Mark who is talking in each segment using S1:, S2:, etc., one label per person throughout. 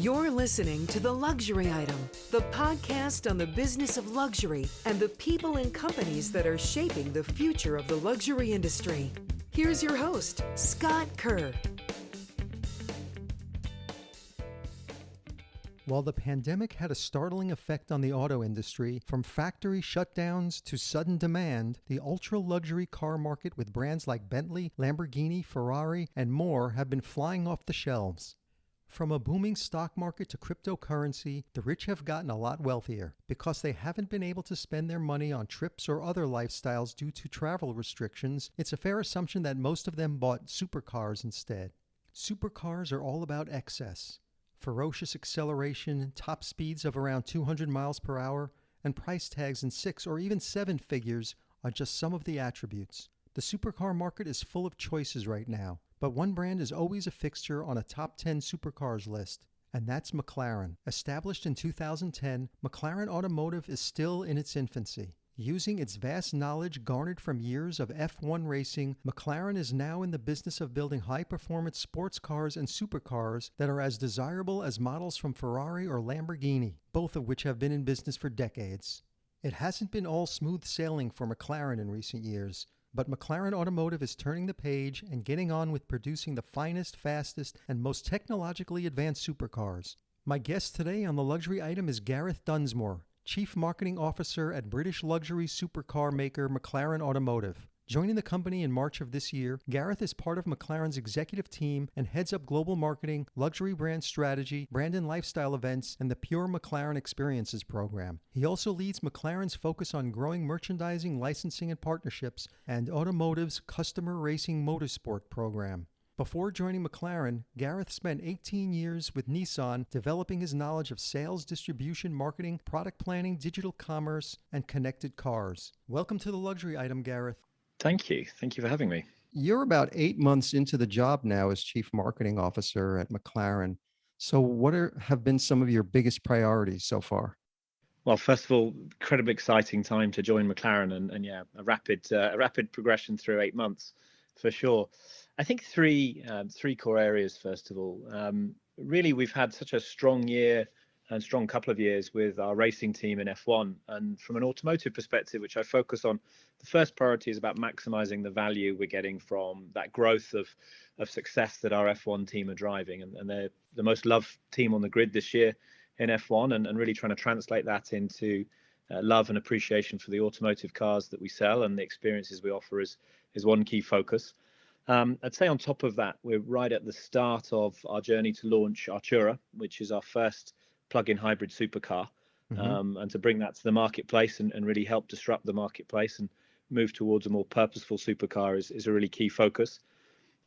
S1: You're listening to The Luxury Item, the podcast on the business of luxury and the people and companies that are shaping the future of the luxury industry. Here's your host, Scott Kerr.
S2: While the pandemic had a startling effect on the auto industry, from factory shutdowns to sudden demand, the ultra-luxury car market with brands like Bentley, Lamborghini, Ferrari, and more have been flying off the shelves. From a booming stock market to cryptocurrency, the rich have gotten a lot wealthier. Because they haven't been able to spend their money on trips or other lifestyles due to travel restrictions, it's a fair assumption that most of them bought supercars instead. Supercars are all about excess. Ferocious acceleration, top speeds of around 200 miles per hour, and price tags in 6 or even 7 figures are just some of the attributes. The supercar market is full of choices right now, but one brand is always a fixture on a top 10 supercars list, and that's McLaren. Established in 2010, McLaren Automotive is still in its infancy. Using its vast knowledge garnered from years of F1 racing, McLaren is now in the business of building high-performance sports cars and supercars that are as desirable as models from Ferrari or Lamborghini, both of which have been in business for decades. It hasn't been all smooth sailing for McLaren in recent years, but McLaren Automotive is turning the page and getting on with producing the finest, fastest, and most technologically advanced supercars. My guest today on The Luxury Item is Gareth Dunsmore, Chief Marketing Officer at British luxury supercar maker McLaren Automotive. Joining the company in March of this year, Gareth is part of McLaren's executive team and heads up global marketing, luxury brand strategy, brand and lifestyle events, and the Pure McLaren Experiences program. He also leads McLaren's focus on growing merchandising, licensing, and partnerships, and Automotive's customer racing motorsport program. Before joining McLaren, Gareth spent 18 years with Nissan developing his knowledge of sales, distribution, marketing, product planning, digital commerce, and connected cars. Welcome to The Luxury Item, Gareth.
S3: Thank you. Thank you for having me.
S2: You're about 8 months into the job now as Chief Marketing Officer at McLaren. So what have been some of your biggest priorities so far?
S3: Well, first of all, incredibly exciting time to join McLaren and yeah, a rapid progression through 8 months for sure. I think three core areas. First of all, really we've had such a strong year and strong couple of years with our racing team in F1, and from an automotive perspective, which I focus on, the first priority is about maximizing the value we're getting from that growth of success that our F1 team are driving, and they're the most loved team on the grid this year in F1, and really trying to translate that into love and appreciation for the automotive cars that we sell and the experiences we offer is one key focus. I'd say on top of that, we're right at the start of our journey to launch Artura, which is our first plug-in hybrid supercar, and to bring that to the marketplace and really help disrupt the marketplace and move towards a more purposeful supercar is a really key focus.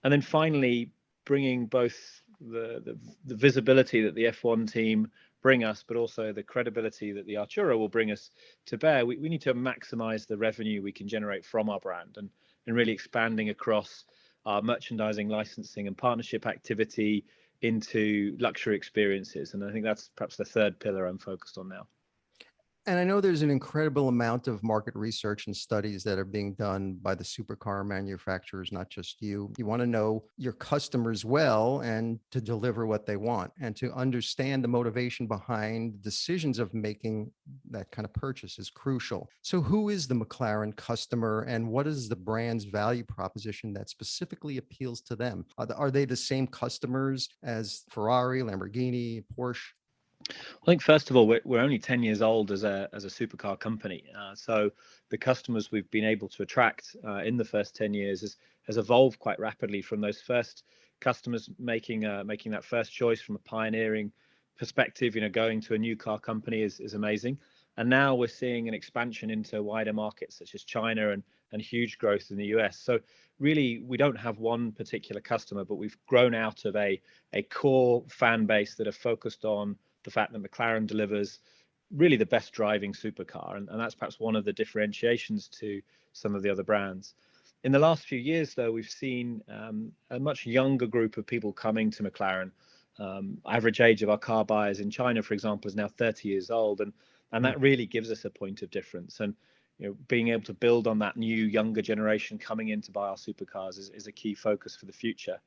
S3: And then finally, bringing both the visibility that the F1 team bring us, but also the credibility that the Artura will bring us to bear. We need to maximize the revenue we can generate from our brand and really expanding across our merchandising, licensing, and partnership activity into luxury experiences. And I think that's perhaps the third pillar I'm focused on now.
S2: And I know there's an incredible amount of market research and studies that are being done by the supercar manufacturers, not just you. You want to know your customers well and to deliver what they want and to understand the motivation behind decisions of making that kind of purchase is crucial. So who is the McLaren customer and what is the brand's value proposition that specifically appeals to them? Are they the same customers as Ferrari, Lamborghini, Porsche?
S3: I think first of all, we're only 10 years old as a supercar company. So the customers we've been able to attract in the first 10 years has evolved quite rapidly from those first customers making that first choice from a pioneering perspective. Going to a new car company is amazing. And now we're seeing an expansion into wider markets such as China and huge growth in the US. So really, we don't have one particular customer, but we've grown out of a core fan base that are focused on the fact that McLaren delivers really the best driving supercar. And that's perhaps one of the differentiations to some of the other brands. In the last few years, though, we've seen a much younger group of people coming to McLaren. Average age of our car buyers in China, for example, is now 30 years old. And that really gives us a point of difference. And being able to build on that new younger generation coming in to buy our supercars is a key focus for the future.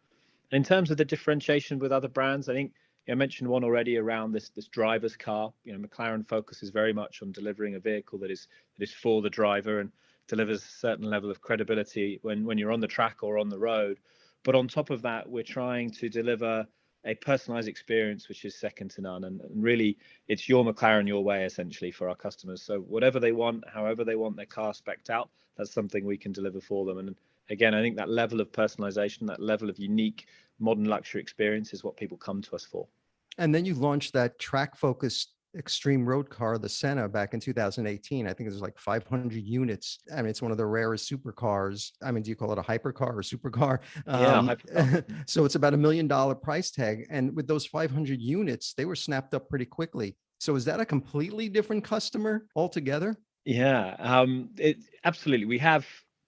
S3: And in terms of the differentiation with other brands, I think I mentioned one already around this driver's car. McLaren focuses very much on delivering a vehicle that is for the driver and delivers a certain level of credibility when you're on the track or on the road. But on top of that, we're trying to deliver a personalized experience which is second to none. And really, it's your McLaren, your way, essentially, for our customers. So whatever they want, however they want their car spec'd out, that's something we can deliver for them. And again, I think that level of personalization, that level of unique modern luxury experience is what people come to us for.
S2: And then you launched that track-focused extreme road car, the Senna, back in 2018. I think it was like 500 units. I mean, it's one of the rarest supercars. I mean, do you call it a hypercar or supercar?
S3: Yeah, hypercar.
S2: So it's about $1 million price tag. And with those 500 units, they were snapped up pretty quickly. So is that a completely different customer altogether?
S3: Yeah, absolutely. We have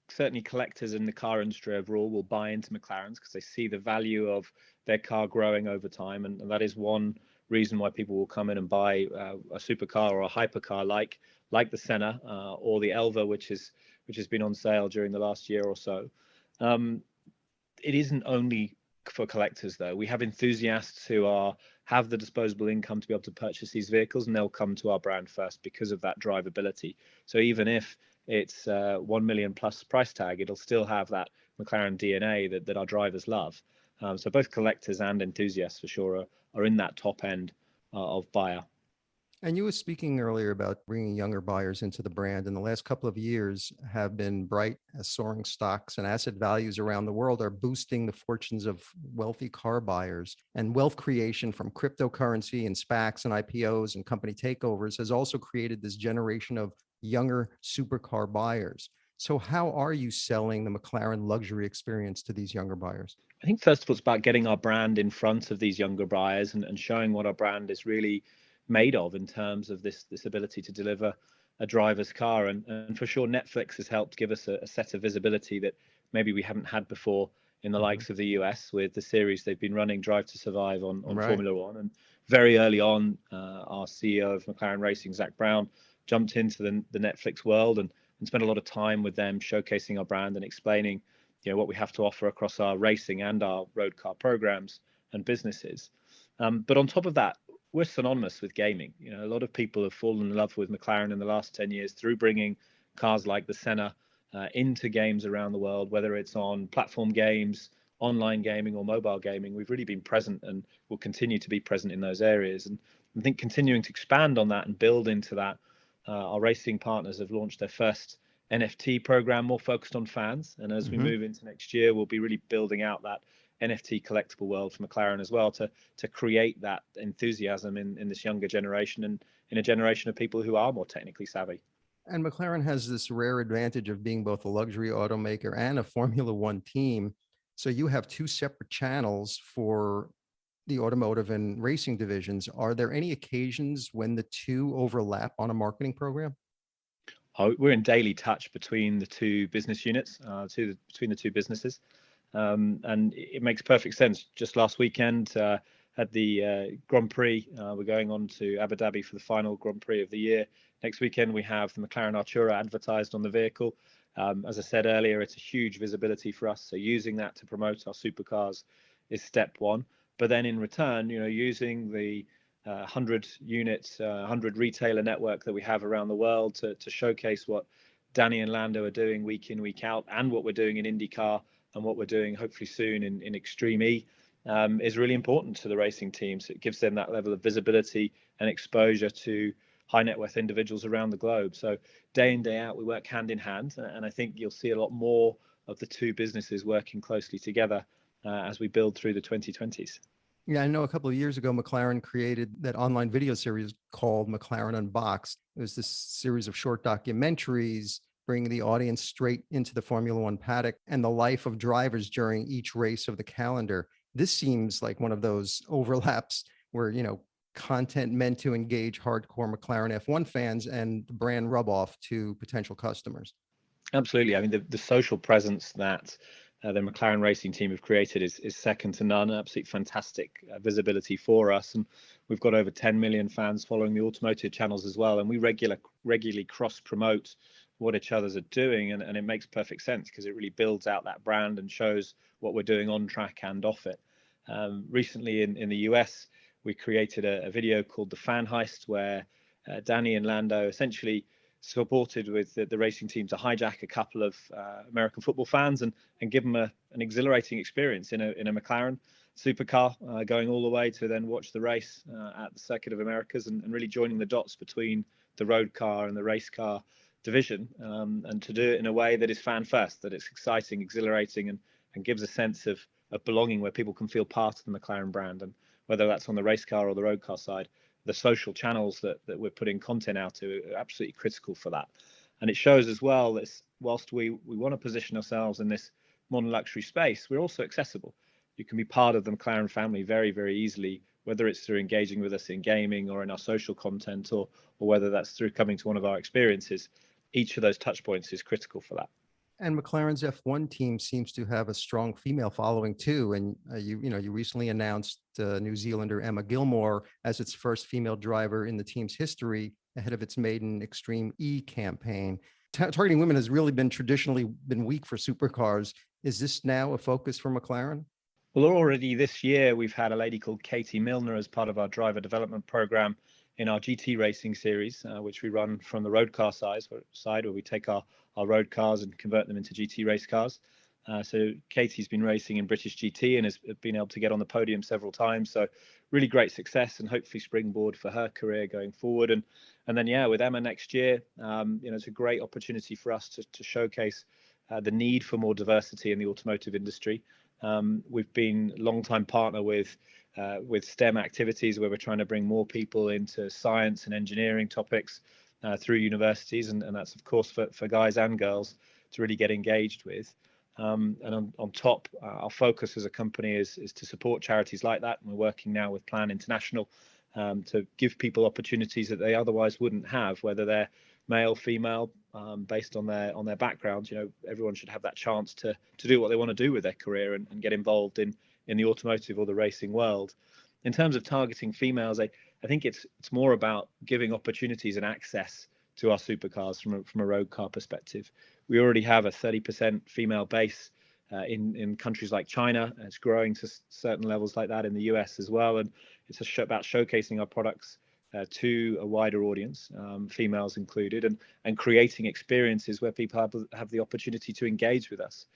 S3: certainly collectors in the car industry overall will buy into McLarens because they see the value of their car growing over time, and that is one reason why people will come in and buy a supercar or a hypercar like the Senna or the Elva, which has been on sale during the last year or so. It isn't only for collectors, though. We have enthusiasts who have the disposable income to be able to purchase these vehicles, and they'll come to our brand first because of that drivability. So even if it's 1 million plus price tag, it'll still have that McLaren DNA that our drivers love. So both collectors and enthusiasts for sure are in that top end of buyer.
S2: And you were speaking earlier about bringing younger buyers into the brand, and the last couple of years have been bright as soaring stocks and asset values around the world are boosting the fortunes of wealthy car buyers. And wealth creation from cryptocurrency and SPACs and IPOs and company takeovers has also created this generation of younger supercar buyers. So how are you selling the McLaren luxury experience to these younger buyers?
S3: I think first of all, it's about getting our brand in front of these younger buyers and showing what our brand is really made of in terms of this ability to deliver a driver's car. And for sure, Netflix has helped give us a set of visibility that maybe we haven't had before in the likes of the US with the series they've been running, Drive to Survive on
S2: Right.
S3: Formula One. And very early on, our CEO of McLaren Racing, Zach Brown, jumped into the Netflix world and spent a lot of time with them showcasing our brand and explaining what we have to offer across our racing and our road car programs and businesses. But on top of that, we're synonymous with gaming. A lot of people have fallen in love with McLaren in the last 10 years through bringing cars like the Senna into games around the world, whether it's on platform games, online gaming, or mobile gaming. We've really been present and will continue to be present in those areas. And I think continuing to expand on that and build into that, our racing partners have launched their first NFT program more focused on fans. And as we move into next year, we'll be really building out that NFT collectible world for McLaren as well to create that enthusiasm in this younger generation and in a generation of people who are more technically savvy.
S2: And McLaren has this rare advantage of being both a luxury automaker and a Formula One team. So you have two separate channels for the automotive and racing divisions. Are there any occasions when the two overlap on a marketing program?
S3: We're in daily touch between the two business units, between the two businesses. And it makes perfect sense. Just last weekend, had the Grand Prix. We're going on to Abu Dhabi for the final Grand Prix of the year. Next weekend, we have the McLaren Artura advertised on the vehicle. As I said earlier, it's a huge visibility for us. So using that to promote our supercars is step one. But then in return, using the 100 units, 100 retailer network that we have around the world to showcase what Danny and Lando are doing week in, week out, and what we're doing in IndyCar and what we're doing hopefully soon in Extreme E is really important to the racing teams. It gives them that level of visibility and exposure to high net worth individuals around the globe. So day in, day out, we work hand in hand. And I think you'll see a lot more of the two businesses working closely together as we build through the 2020s.
S2: Yeah, I know a couple of years ago, McLaren created that online video series called McLaren Unboxed. It was this series of short documentaries bringing the audience straight into the Formula One paddock and the life of drivers during each race of the calendar. This seems like one of those overlaps where, content meant to engage hardcore McLaren F1 fans and brand rub off to potential customers.
S3: Absolutely. I mean, the social presence that the McLaren racing team have created is second to none. Absolutely fantastic visibility for us. And we've got over 10 million fans following the automotive channels as well. And we regularly cross promote what each others are doing. And it makes perfect sense because it really builds out that brand and shows what we're doing on track and off it. Recently in the US, we created a video called the Fan Heist, where Danny and Lando essentially supported with the racing team to hijack a couple of American football fans and give them an exhilarating experience in a McLaren supercar, going all the way to then watch the race at the Circuit of Americas, and really joining the dots between the road car and the race car division, and to do it in a way that is fan first, that it's exciting, exhilarating, and gives a sense of belonging, where people can feel part of the McLaren brand. And whether that's on the race car or the road car side, the social channels that we're putting content out to are absolutely critical for that. And it shows as well that whilst we want to position ourselves in this modern luxury space, we're also accessible. You can be part of the McLaren family very, very easily, whether it's through engaging with us in gaming or in our social content, or whether that's through coming to one of our experiences. Each of those touch points is critical for that.
S2: And McLaren's F1 team seems to have a strong female following too. And you recently announced New Zealander Emma Gilmore as its first female driver in the team's history, ahead of its maiden Extreme E campaign. Targeting women has really traditionally been weak for supercars. Is this now a focus for McLaren?
S3: Well, already this year, we've had a lady called Katie Milner as part of our driver development program in our GT racing series, which we run from the road car side, where we take our road cars and convert them into GT race cars. So Katie's been racing in British GT and has been able to get on the podium several times. So really great success, and hopefully springboard for her career going forward. And then, with Emma next year, it's a great opportunity for us to showcase the need for more diversity in the automotive industry. We've been a long-time partner with STEM activities, where we're trying to bring more people into science and engineering topics through universities, and that's of course for guys and girls to really get engaged with. And on top, our focus as a company is to support charities like that, and we're working now with Plan International to give people opportunities that they otherwise wouldn't have, whether they're male, female, based on their background. Everyone should have that chance to do what they want to do with their career and get involved in the automotive or the racing world. In terms of targeting females, I think it's more about giving opportunities and access to our supercars from a road car perspective. We already have a 30% female base in countries like China. It's growing to certain levels like that in the US as well, and it's about showcasing our products to a wider audience, females included, and creating experiences where people have the opportunity to engage with us.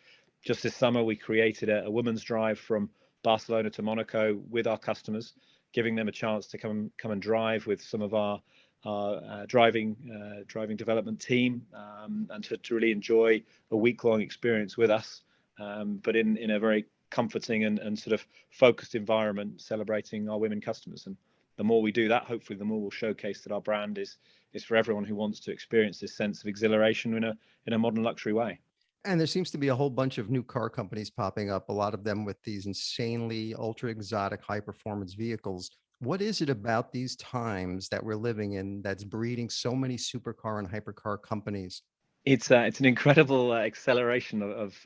S3: Just this summer, we created a women's drive from Barcelona to Monaco with our customers, giving them a chance to come and drive with some of our driving development team, and to really enjoy a week-long experience with us, but in a very comforting and sort of focused environment, celebrating our women customers. And the more we do that, hopefully the more we'll showcase that our brand is for everyone who wants to experience this sense of exhilaration in a modern luxury way.
S2: And there seems to be a whole bunch of new car companies popping up, a lot of them with these insanely ultra exotic high performance vehicles. What is it about these times that we're living in that's breeding so many supercar and hypercar companies?
S3: It's an incredible acceleration of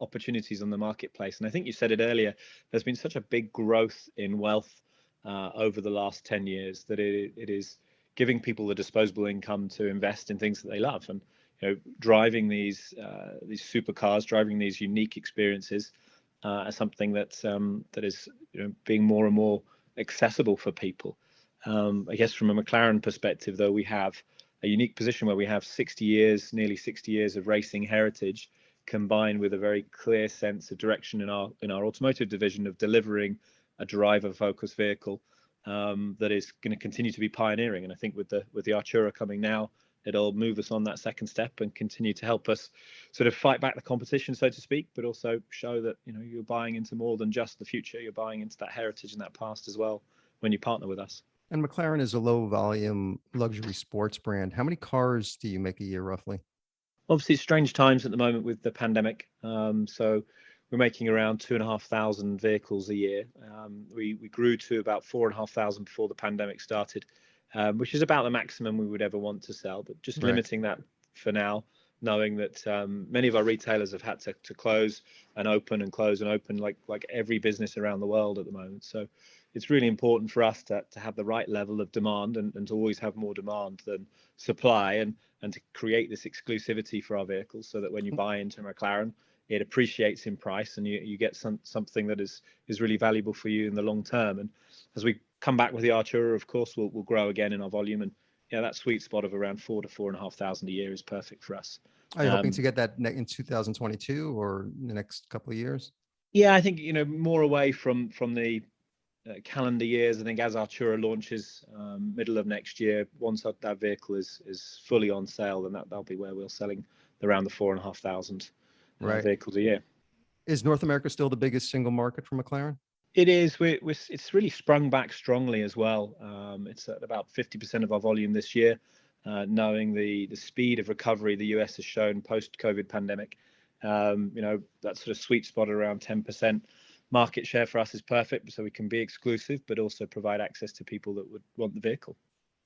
S3: opportunities on the marketplace. And I think you said it earlier, there's been such a big growth in wealth over the last 10 years that it is giving people the disposable income to invest in things that they love. And driving these supercars, driving these unique experiences, is something that is being more and more accessible for people. I guess from a McLaren perspective, though, we have a unique position where we have nearly 60 years of racing heritage, combined with a very clear sense of direction in our automotive division of delivering a driver-focused vehicle that is going to continue to be pioneering. And I think with the Artura coming now, it'll move us on that second step and continue to help us sort of fight back the competition, so to speak, but also show that you're buying into more than just the future. You're buying into that heritage and that past as well when you partner with us.
S2: And McLaren is a low volume luxury sports brand. How many cars do you make a year roughly?
S3: Obviously, strange times at the moment with the pandemic. So we're making around 2,500 vehicles a year. We grew to about 4,500 before the pandemic started, which is about the maximum we would ever want to sell, but just limiting that for now, knowing that many of our retailers have had to close and open and close and open like every business around the world at the moment. So it's really important for us to have the right level of demand and to always have more demand than supply, and to create this exclusivity for our vehicles, so that when you buy into McLaren, it appreciates in price and you get something that is really valuable for you in the long term. And as we come back with the Artura, of course, we'll grow again in our volume. And yeah, that sweet spot of around 4 to 4,500 a year is perfect for us.
S2: Are you hoping to get that in 2022 or the next couple of years?
S3: Yeah, I think, more away from the calendar years. I think as Artura launches middle of next year, once that vehicle is fully on sale, then that'll be where we're selling around the 4,500 vehicles a year.
S2: Is North America still the biggest single market for McLaren?
S3: It is. It's really sprung back strongly as well. It's at about 50% of our volume this year, knowing the speed of recovery the US has shown post-COVID pandemic. That sort of sweet spot around 10% market share for us is perfect, so we can be exclusive, but also provide access to people that would want the vehicle.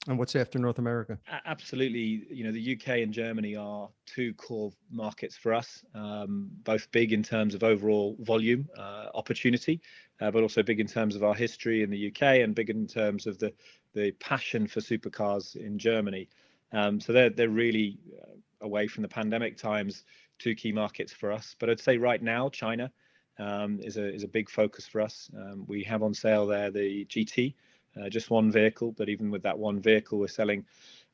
S2: And what's after North America?
S3: Absolutely. The UK and Germany are two core markets for us, both big in terms of overall volume opportunity, but also big in terms of our history in the UK and big in terms of the passion for supercars in Germany. So they're really, away from the pandemic times, two key markets for us. But I'd say right now, China is a big focus for us. We have on sale there the GT. Just one vehicle, but even with that one vehicle, we're selling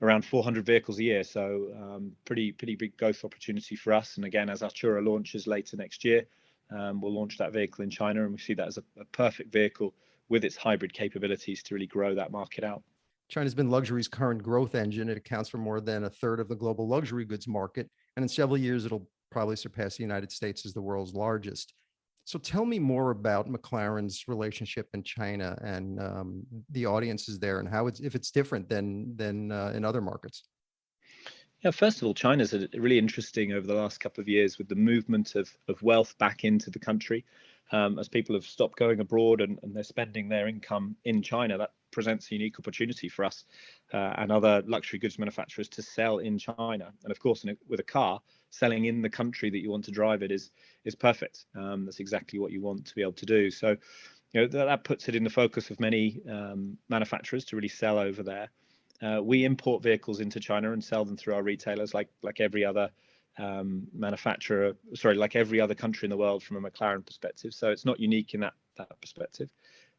S3: around 400 vehicles a year. So pretty big growth opportunity for us. And again, as Artura launches later next year, we'll launch that vehicle in China, and we see that as a perfect vehicle with its hybrid capabilities to really grow that market out.
S2: China's been luxury's current growth engine. It accounts for more than a third of the global luxury goods market. And in several years, it'll probably surpass the United States as the world's largest. So tell me more about McLaren's relationship in China and the audiences there, and how if it's different than in other markets.
S3: Yeah, first of all, China's really interesting over the last couple of years with the movement of wealth back into the country. As people have stopped going abroad and they're spending their income in China, that presents a unique opportunity for us and other luxury goods manufacturers to sell in China. And of course, with a car, selling in the country that you want to drive it is perfect. That's exactly what you want to be able to do. So, that puts it in the focus of many manufacturers to really sell over there. We import vehicles into China and sell them through our retailers, like every other like every other country in the world from a McLaren perspective. So it's not unique in that perspective.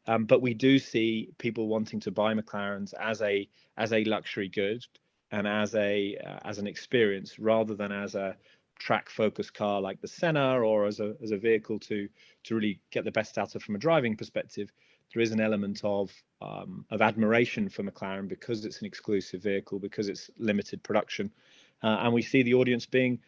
S3: But we do see people wanting to buy McLarens as a luxury good and as an experience, rather than as a track focused car like the Senna, or as a vehicle to really get the best out of from a driving perspective. There is an element of admiration for McLaren because it's an exclusive vehicle, because it's limited production, and we see the audience being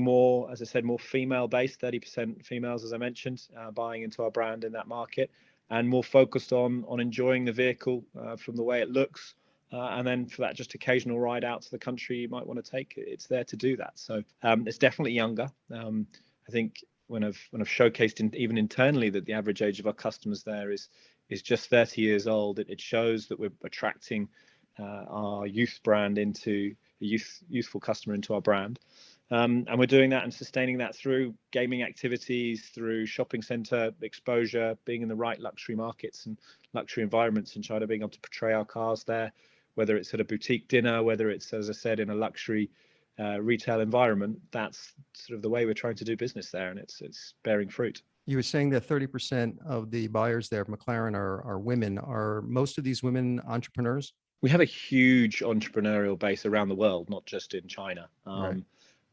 S3: more, as I said, more female based, 30% females, as I mentioned, buying into our brand in that market, and more focused on enjoying the vehicle from the way it looks. And then for that just occasional ride out to the country you might want to take, it's there to do that. So it's definitely younger. I think when I've showcased even internally that the average age of our customers there is just 30 years old, it shows that we're attracting our youth brand into a youthful customer into our brand. And we're doing that and sustaining that through gaming activities, through shopping center exposure, being in the right luxury markets and luxury environments in China, being able to portray our cars there, whether it's at a boutique dinner, whether it's, as I said, in a luxury retail environment. That's sort of the way we're trying to do business there, and it's bearing fruit.
S2: You were saying that 30% of the buyers there of McLaren are women. Are most of these women entrepreneurs?
S3: We have a huge entrepreneurial base around the world, not just in China.
S2: Right.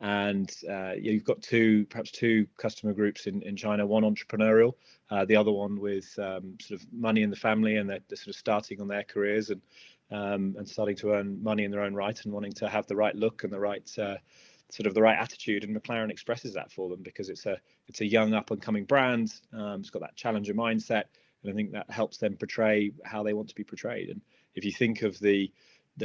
S3: And you've got perhaps two customer groups in China, one entrepreneurial, the other one with sort of money in the family, and they're sort of starting on their careers and starting to earn money in their own right and wanting to have the right look and the right sort of the right attitude. And McLaren expresses that for them because it's a young up and coming brand. It's got that challenger mindset, and I think that helps them portray how they want to be portrayed. And if you think of the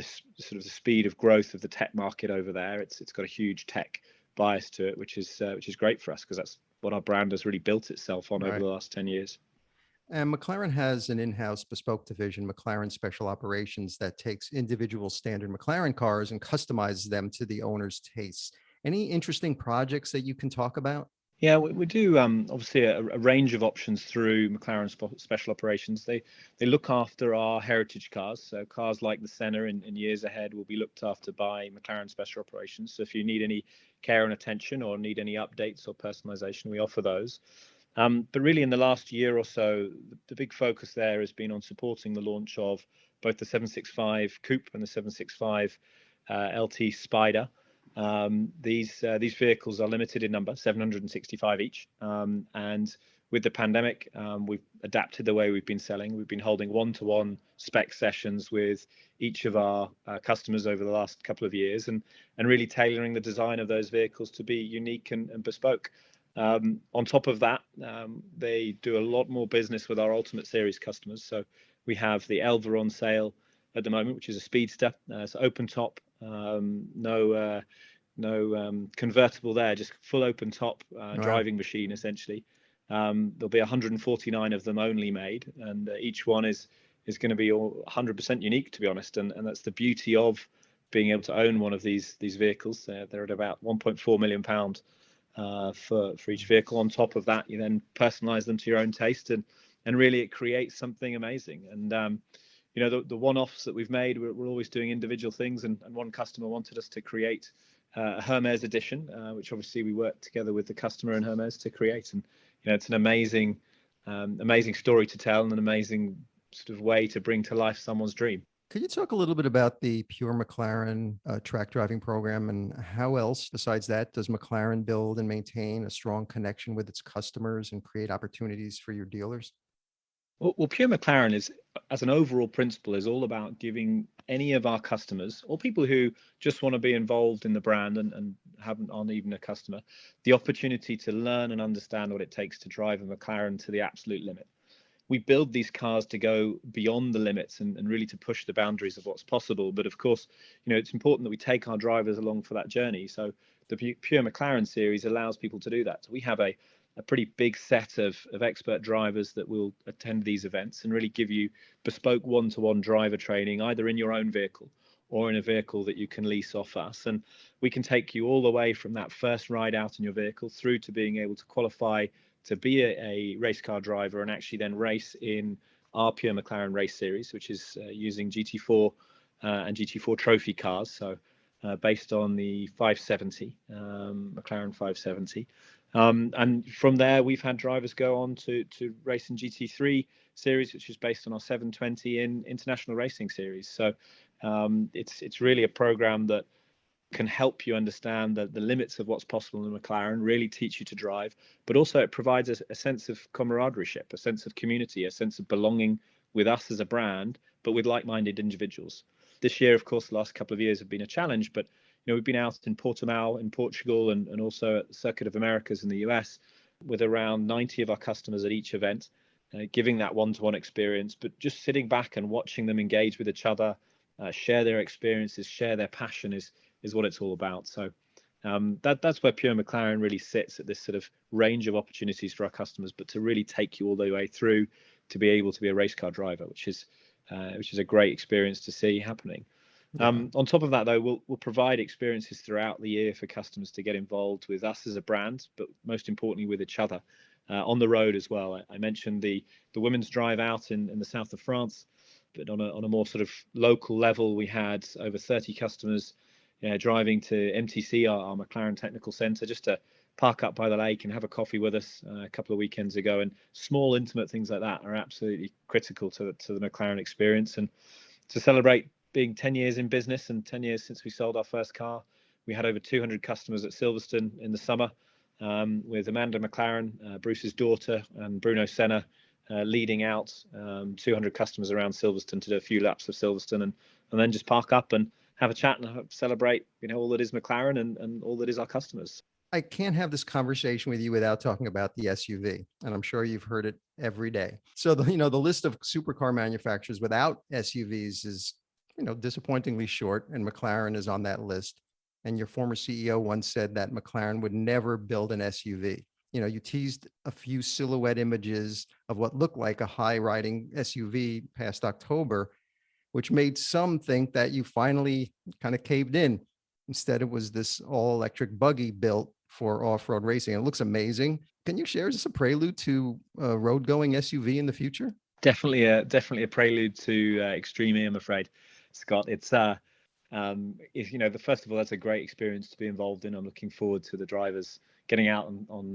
S3: sort of the speed of growth of the tech market over there, it's got a huge tech bias to it, which is great for us because that's what our brand has really built itself on over the last 10 years.
S2: And McLaren has an in-house bespoke division, McLaren Special Operations, that takes individual standard McLaren cars and customizes them to the owner's tastes. Any interesting projects that you can talk about?
S3: Yeah, we do obviously a range of options through McLaren Special Operations. They look after our heritage cars, so cars like the Senna in years ahead will be looked after by McLaren Special Operations. So if you need any care and attention or need any updates or personalization, we offer those. But really in the last year or so, the big focus there has been on supporting the launch of both the 765 Coupe and the 765 LT Spider. These vehicles are limited in number, 765 each. And with the pandemic, we've adapted the way we've been selling. We've been holding one-to-one spec sessions with each of our customers over the last couple of years, and really tailoring the design of those vehicles to be unique and bespoke. On top of that, they do a lot more business with our Ultimate Series customers. So we have the Elva on sale at the moment, which is a speedster. It's open top, no convertible there, just full open top driving machine essentially. There'll be 149 of them only made, and each one is going to be 100% unique, to be honest. And that's the beauty of being able to own one of these vehicles. They're at about £1.4 million for each vehicle. On top of that, you then personalize them to your own taste, and really it creates something amazing. And the one-offs that we've made, we're always doing individual things, and one customer wanted us to create a Hermes edition, which obviously we worked together with the customer and Hermes to create. And it's an amazing story to tell, and an amazing sort of way to bring to life someone's dream.
S2: Could you talk a little bit about the Pure McLaren track driving program, and how else besides that does McLaren build and maintain a strong connection with its customers and create opportunities for your dealers?
S3: Well, Pure McLaren is, as an overall principle, is all about giving any of our customers, or people who just want to be involved in the brand and aren't even a customer, the opportunity to learn and understand what it takes to drive a McLaren to the absolute limit. We build these cars to go beyond the limits and really to push the boundaries of what's possible. But of course, it's important that we take our drivers along for that journey. So the Pure McLaren series allows people to do that. So we have a pretty big set of expert drivers that will attend these events and really give you bespoke one-to-one driver training, either in your own vehicle or in a vehicle that you can lease off us. And we can take you all the way from that first ride out in your vehicle through to being able to qualify to be a race car driver, and actually then race in our Pure McLaren race series, which is using GT4 and GT4 trophy cars. So based on the 570, McLaren 570. And from there, we've had drivers go on to race in GT3 series, which is based on our 720 in International Racing Series. So it's really a program that can help you understand the limits of what's possible in McLaren, really teach you to drive, but also it provides a sense of camaraderie, a sense of community, a sense of belonging with us as a brand, but with like-minded individuals. This year, of course, the last couple of years have been a challenge, but we've been out in Portimao in Portugal and also at the Circuit of Americas in the US with around 90 of our customers at each event, giving that one-to-one experience, but just sitting back and watching them engage with each other, share their experiences, share their passion is what it's all about. So that's where Pure McLaren really sits, at this sort of range of opportunities for our customers, but to really take you all the way through to be able to be a race car driver, which is a great experience to see happening. On top of that, though, we'll provide experiences throughout the year for customers to get involved with us as a brand, but most importantly with each other on the road as well. I mentioned the women's drive out in the south of France, but on a more sort of local level, we had over 30 customers driving to MTC, our McLaren Technical Centre, just to park up by the lake and have a coffee with us a couple of weekends ago. And small, intimate things like that are absolutely critical to the McLaren experience. And to celebrate being 10 years in business and 10 years since we sold our first car, we had over 200 customers at Silvertone in the summer, with Amanda McLaren, Bruce's daughter, and Bruno Senna leading out 200 customers around Silverstone to do a few laps of Silverstone, and then just park up and have a chat and celebrate, all that is McLaren and all that is our customers.
S2: I can't have this conversation with you without talking about the SUV, and I'm sure you've heard it every day. So the list of supercar manufacturers without SUVs is, disappointingly short, and McLaren is on that list. And your former CEO once said that McLaren would never build an SUV. You teased a few silhouette images of what looked like a high-riding SUV past October, which made some think that you finally kind of caved in. Instead, it was this all-electric buggy built for off-road racing. It looks amazing. Can you share, is this a prelude to a road-going SUV in the future?
S3: Definitely a prelude to extreme E, I'm afraid, Scott. It's first of all, that's a great experience to be involved in. I'm looking forward to the drivers getting out on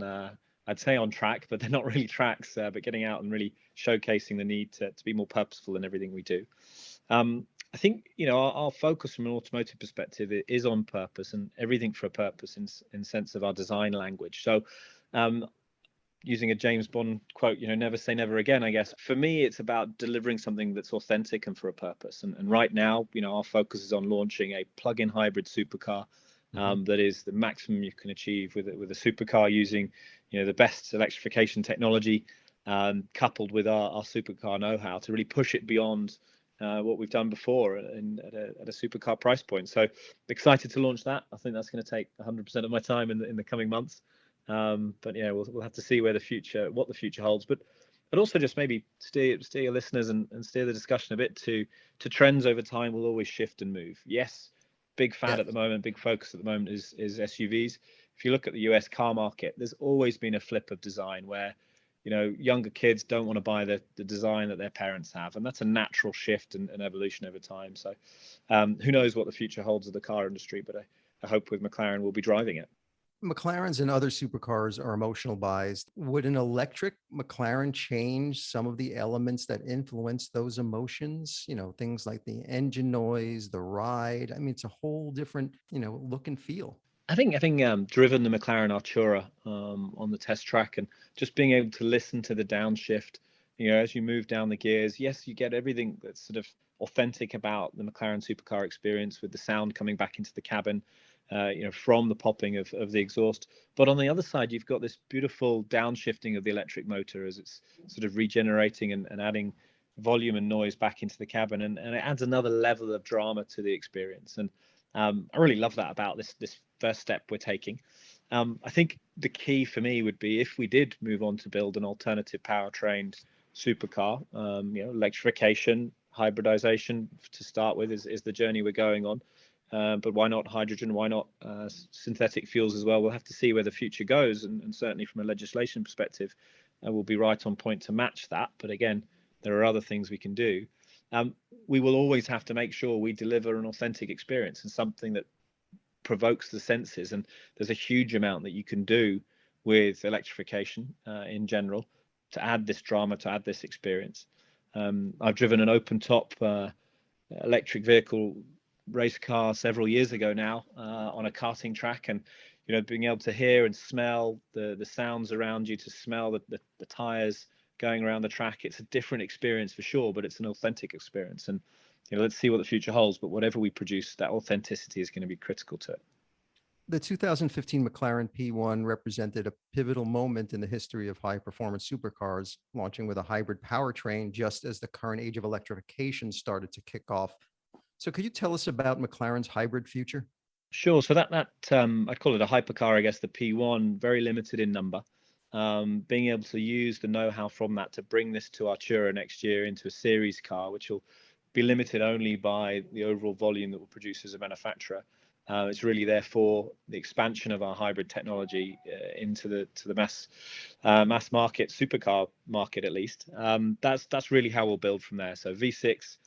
S3: I'd say on track, but they're not really tracks, but getting out and really showcasing the need to be more purposeful in everything we do. I think, our focus from an automotive perspective is on purpose, and everything for a purpose in sense of our design language. So using a James Bond quote, never say never again, I guess. For me, it's about delivering something that's authentic and for a purpose. And right now, our focus is on launching a plug-in hybrid supercar that is the maximum you can achieve with a supercar using, the best electrification technology, coupled with our supercar know-how to really push it beyond what we've done before at a supercar price point. So excited to launch that. I think that's going to take 100% of my time in the coming months. But yeah, we'll have to see what the future holds. But also just maybe steer your listeners and steer the discussion a bit to trends over time will always shift and move. Yes, big fad at the moment, big focus at the moment is SUVs. If you look at the US car market, there's always been a flip of design where, younger kids don't want to buy the design that their parents have, and that's a natural shift and evolution over time. So who knows what the future holds of the car industry, but I hope with McLaren we'll be driving it.
S2: McLarens and other supercars are emotional buys. Would an electric McLaren change some of the elements that influence those emotions? Things like the engine noise, the ride. I mean, it's a whole different, look and feel.
S3: I think having driven the McLaren Artura on the test track and just being able to listen to the downshift, as you move down the gears, yes, you get everything that's sort of authentic about the McLaren supercar experience with the sound coming back into the cabin, from the popping of the exhaust. But on the other side, you've got this beautiful downshifting of the electric motor as it's sort of regenerating and adding volume and noise back into the cabin. And it adds another level of drama to the experience. And I really love that about this first step we're taking. I think the key for me would be if we did move on to build an alternative powertrained supercar, electrification, hybridization to start with is the journey we're going on. But why not hydrogen? Why not synthetic fuels as well? We'll have to see where the future goes. And certainly from a legislation perspective, we'll be right on point to match that. But again, there are other things we can do. We will always have to make sure we deliver an authentic experience and something that provokes the senses. And there's a huge amount that you can do with electrification in general to add this drama, to add this experience. I've driven an open top electric vehicle race car several years ago now on a karting track, and being able to hear and smell the sounds around you, to smell the tires going around the track. It's a different experience for sure, but it's an authentic experience. And let's see what the future holds. But whatever we produce, that authenticity is going to be critical to it.
S2: The 2015 McLaren P1 represented a pivotal moment in the history of high-performance supercars, launching with a hybrid powertrain just as the current age of electrification started to kick off. So could you tell us about McLaren's hybrid future?
S3: Sure. So that I'd call it a hypercar, I guess, the P1, very limited in number. Being able to use the know-how from that to bring this to Artura next year into a series car, which will be limited only by the overall volume that we'll produce as a manufacturer. It's really therefore the expansion of our hybrid technology into the mass market supercar market, at least. That's really how we'll build from there. So V6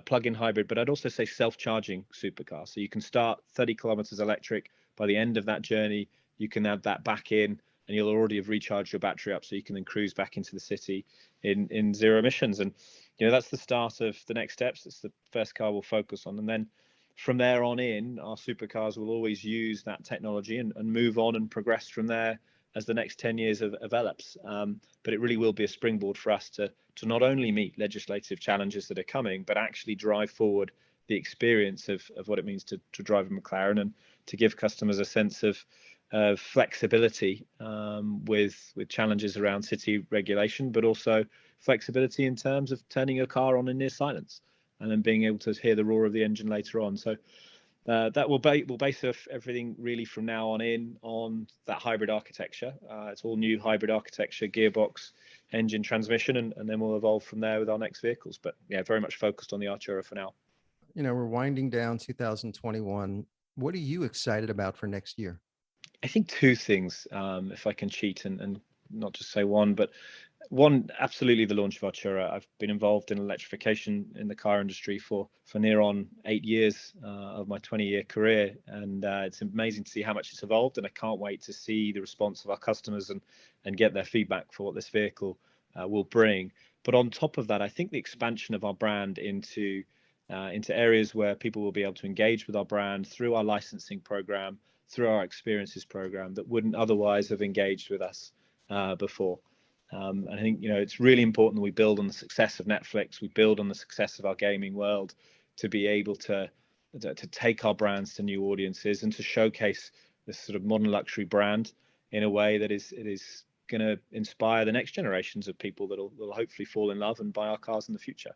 S3: plug-in hybrid, but I'd also say self-charging supercar. So you can start 30 kilometers electric. By the end of that journey, you can add that back in, and you'll already have recharged your battery up, so you can then cruise back into the city in zero emissions. And that's the start of the next steps. It's the first car we'll focus on, and then from there on in, our supercars will always use that technology and move on and progress from there as the next 10 years develops. But it really will be a springboard for us to not only meet legislative challenges that are coming, but actually drive forward the experience of what it means to drive a McLaren, and to give customers a sense of flexibility with challenges around city regulation, but also flexibility in terms of turning your car on in near silence and then being able to hear the roar of the engine later on. So that will base everything really from now on that hybrid architecture. It's all new hybrid architecture, gearbox, engine, transmission, and then we'll evolve from there with our next vehicles. But yeah, very much focused on the Artura for now.
S2: We're winding down 2021. What are you excited about for next year?
S3: I think two things, if I can cheat and not just say one, but One, absolutely the launch of Artura. I've been involved in electrification in the car industry for near on 8 years of my 20-year career, and it's amazing to see how much it's evolved, and I can't wait to see the response of our customers and get their feedback for what this vehicle will bring. But on top of that, I think the expansion of our brand into areas where people will be able to engage with our brand through our licensing program, through our experiences program, that wouldn't otherwise have engaged with us before. I think, it's really important that we build on the success of Netflix, we build on the success of our gaming world to be able to take our brands to new audiences and to showcase this sort of modern luxury brand in a way that is going to inspire the next generations of people that will hopefully fall in love and buy our cars in the future.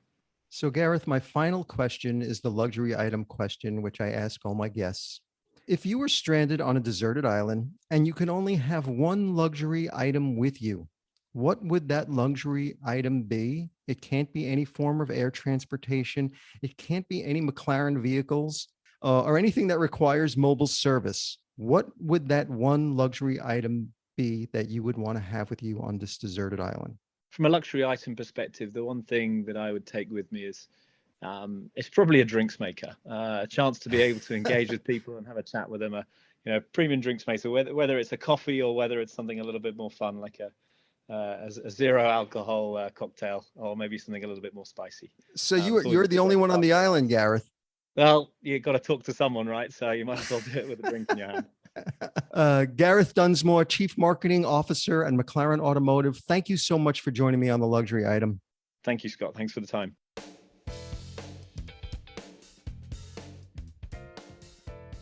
S2: So, Gareth, my final question is the luxury item question, which I ask all my guests. If you were stranded on a deserted island and you could only have one luxury item with you, what would that luxury item be? It can't be any form of air transportation. It can't be any McLaren vehicles or anything that requires mobile service. What would that one luxury item be that you would want to have with you on this deserted island?
S3: From a luxury item perspective, the one thing that I would take with me is it's probably a drinks maker, a chance to be able to engage with people and have a chat with them. A premium drinks maker, whether it's a coffee or whether it's something a little bit more fun, like a zero alcohol cocktail, or maybe something a little bit more spicy.
S2: So you're the only one on the island, Gareth.
S3: Well, you got to talk to someone, right? So you might as well do it with a drink in your hand.
S2: Gareth Dunsmore, Chief Marketing Officer at McLaren Automotive. Thank you so much for joining me on the luxury item.
S3: Thank you, Scott. Thanks for the time.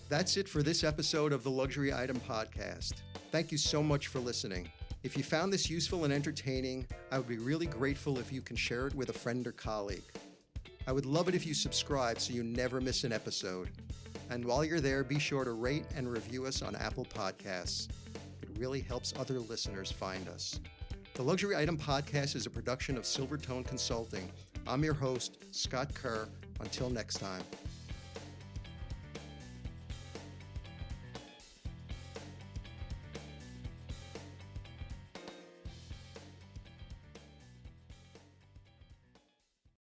S2: That's it for this episode of the Luxury Item Podcast. Thank you so much for listening. If you found this useful and entertaining, I would be really grateful if you can share it with a friend or colleague. I would love it if you subscribe so you never miss an episode. And while you're there, be sure to rate and review us on Apple Podcasts. It really helps other listeners find us. The Luxury Item Podcast is a production of Silvertone Consulting. I'm your host, Scott Kerr. Until next time.